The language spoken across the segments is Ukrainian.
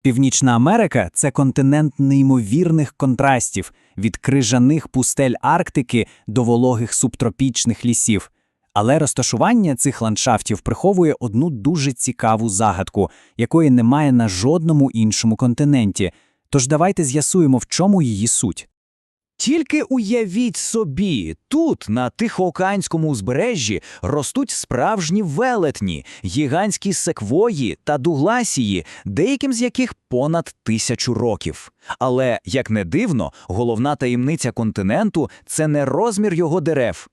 Північна Америка – це континент неймовірних контрастів – від крижаних пустель Арктики до вологих субтропічних лісів. Але розташування цих ландшафтів приховує одну дуже цікаву загадку, якої немає на жодному іншому континенті. Тож давайте з'ясуємо, в чому її суть. Тільки уявіть собі, тут, на Тихоокеанському узбережжі, ростуть справжні велетні, гігантські секвої та дугласії, деяким з яких понад 1000 років. Але, як не дивно, головна таємниця континенту – це не розмір його дерев.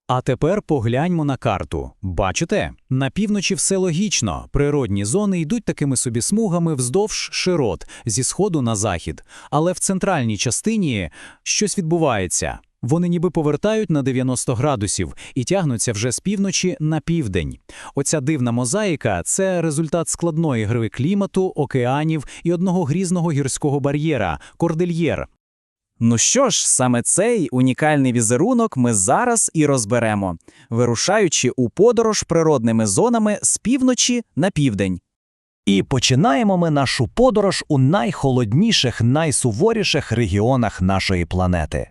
А тепер погляньмо на карту. Бачите? На півночі все логічно. Природні зони йдуть такими собі смугами вздовж широт, зі сходу на захід. Але в центральній частині щось відбувається. Вони ніби повертають на 90 градусів і тягнуться вже з півночі на південь. Оця дивна мозаїка – це результат складної гри клімату, океанів і одного грізного гірського бар'єра – кордильєр. Ну що ж, саме цей унікальний візерунок ми зараз і розберемо, вирушаючи у подорож природними зонами з півночі на південь. І починаємо ми нашу подорож у найхолодніших, найсуворіших регіонах нашої планети.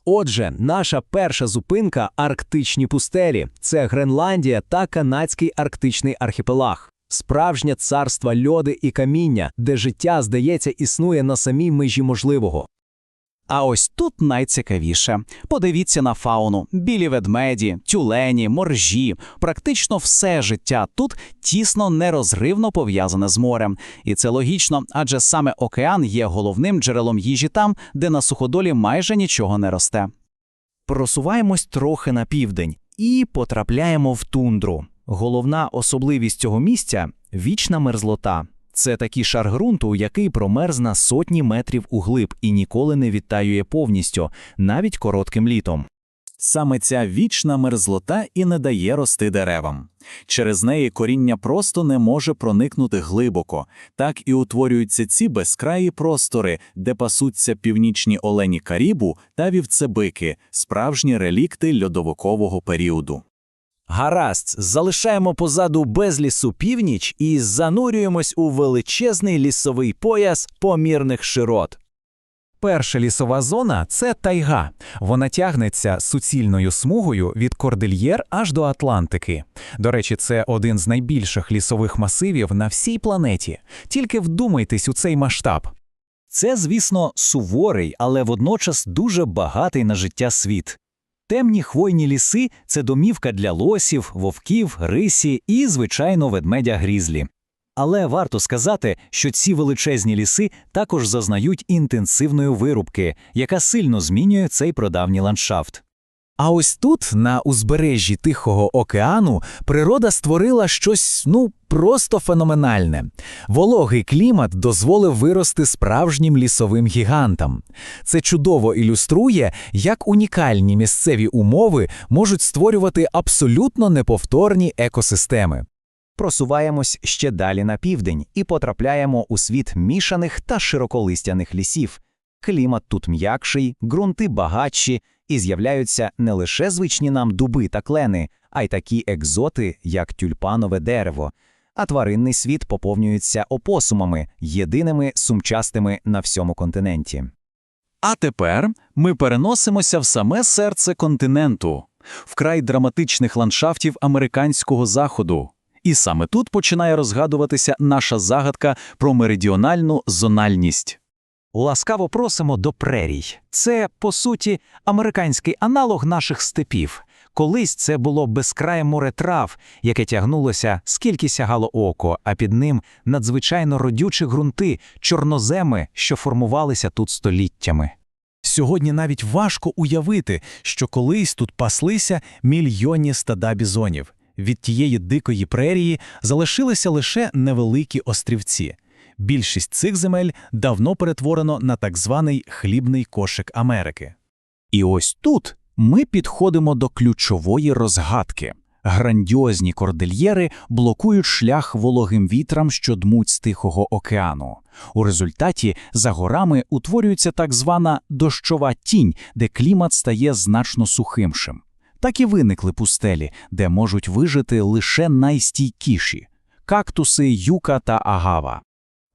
Отже, наша перша зупинка – арктичні пустелі. Це Гренландія та канадський арктичний архіпелаг. Справжнє царство льоду і каміння, де життя, здається, існує на самій межі можливого. А ось тут найцікавіше. Подивіться на фауну. Білі ведмеді, тюлені, моржі. Практично все життя тут тісно, нерозривно пов'язане з морем. І це логічно, адже саме океан є головним джерелом їжі там, де на суходолі майже нічого не росте. Просуваємось трохи на південь і потрапляємо в тундру. Головна особливість цього місця – вічна мерзлота. Це такий шар ґрунту, який промерз на сотні метрів углиб і ніколи не відтаює повністю, навіть коротким літом. Саме ця вічна мерзлота і не дає рости деревам. Через неї коріння просто не може проникнути глибоко. Так і утворюються ці безкраї простори, де пасуться північні олені Карібу та вівцебики, справжні релікти льодовикового періоду. Гаразд, залишаємо позаду безлісу північ і занурюємось у величезний лісовий пояс помірних широт. Перша лісова зона – це тайга. Вона тягнеться суцільною смугою від Кордильєр аж до Атлантики. До речі, це один з найбільших лісових масивів на всій планеті. Тільки вдумайтесь у цей масштаб. Це, звісно, суворий, але водночас дуже багатий на життя світ. Темні хвойні ліси – це домівка для лосів, вовків, рисі і, звичайно, ведмедя грізлі. Але варто сказати, що ці величезні ліси також зазнають інтенсивної вирубки, яка сильно змінює цей прадавній ландшафт. А ось тут, на узбережжі Тихого океану, природа створила щось, просто феноменальне. Вологий клімат дозволив вирости справжнім лісовим гігантам. Це чудово ілюструє, як унікальні місцеві умови можуть створювати абсолютно неповторні екосистеми. Просуваємось ще далі на південь і потрапляємо у світ мішаних та широколистяних лісів. Клімат тут м'якший, ґрунти багатші, і з'являються не лише звичні нам дуби та клени, а й такі екзоти, як тюльпанове дерево. А тваринний світ поповнюється опосумами, єдиними сумчастими на всьому континенті. А тепер ми переносимося в саме серце континенту, в край драматичних ландшафтів американського заходу. І саме тут починає розгадуватися наша загадка про меридіональну зональність. Ласкаво просимо до прерій. Це, по суті, американський аналог наших степів. Колись це було безкрає море трав, яке тягнулося, скільки сягало око, а під ним надзвичайно родючі ґрунти, чорноземи, що формувалися тут століттями. Сьогодні навіть важко уявити, що колись тут паслися мільйонні стада бізонів. Від тієї дикої прерії залишилися лише невеликі острівці. Більшість цих земель давно перетворено на так званий хлібний кошик Америки. І ось тут ми підходимо до ключової розгадки. Грандіозні кордильєри блокують шлях вологим вітрам, що дмуть з Тихого океану. У результаті за горами утворюється так звана дощова тінь, де клімат стає значно сухимшим. Так і виникли пустелі, де можуть вижити лише найстійкіші – кактуси, юка та агава.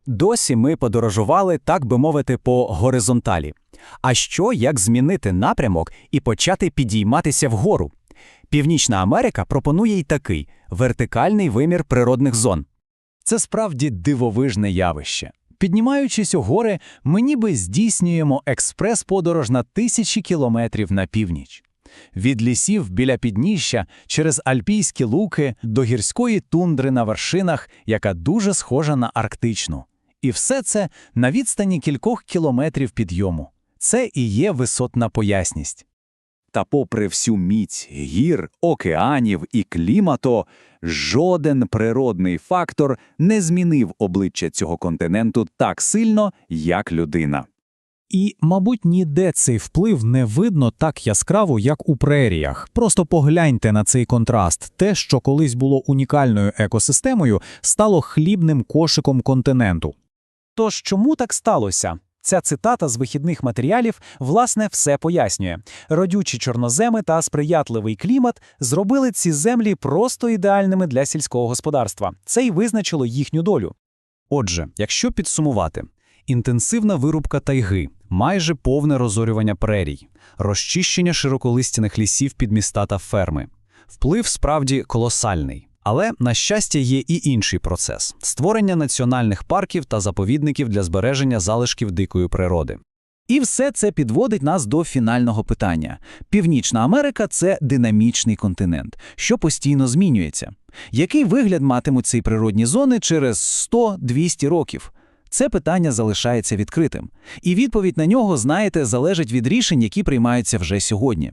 Досі ми подорожували, так би мовити, по горизонталі. А що, як змінити напрямок і почати підійматися вгору? Північна Америка пропонує й такий – вертикальний вимір природних зон. Це справді дивовижне явище. Піднімаючись у гори, ми ніби здійснюємо експрес-подорож на тисячі кілометрів на північ. Від лісів біля підніжжя, через альпійські луки, до гірської тундри на вершинах, яка дуже схожа на арктичну. І все це на відстані кількох кілометрів підйому. Це і є висотна поясність. Та попри всю міць гір, океанів і клімату, жоден природний фактор не змінив обличчя цього континенту так сильно, як людина. І, мабуть, ніде цей вплив не видно так яскраво, як у преріях. Просто погляньте на цей контраст. Те, що колись було унікальною екосистемою, стало хлібним кошиком континенту. Тож чому так сталося? Ця цитата з вихідних матеріалів, власне, все пояснює. Родючі чорноземи та сприятливий клімат зробили ці землі просто ідеальними для сільського господарства. Це й визначило їхню долю. Отже, якщо підсумувати, інтенсивна вирубка тайги, майже повне розорювання прерій, розчищення широколистяних лісів під міста та ферми. Вплив справді колосальний. Але, на щастя, є і інший процес – створення національних парків та заповідників для збереження залишків дикої природи. І все це підводить нас до фінального питання. Північна Америка – це динамічний континент, що постійно змінюється. Який вигляд матимуть ці природні зони через 100-200 років? Це питання залишається відкритим. І відповідь на нього, знаєте, залежить від рішень, які приймаються вже сьогодні.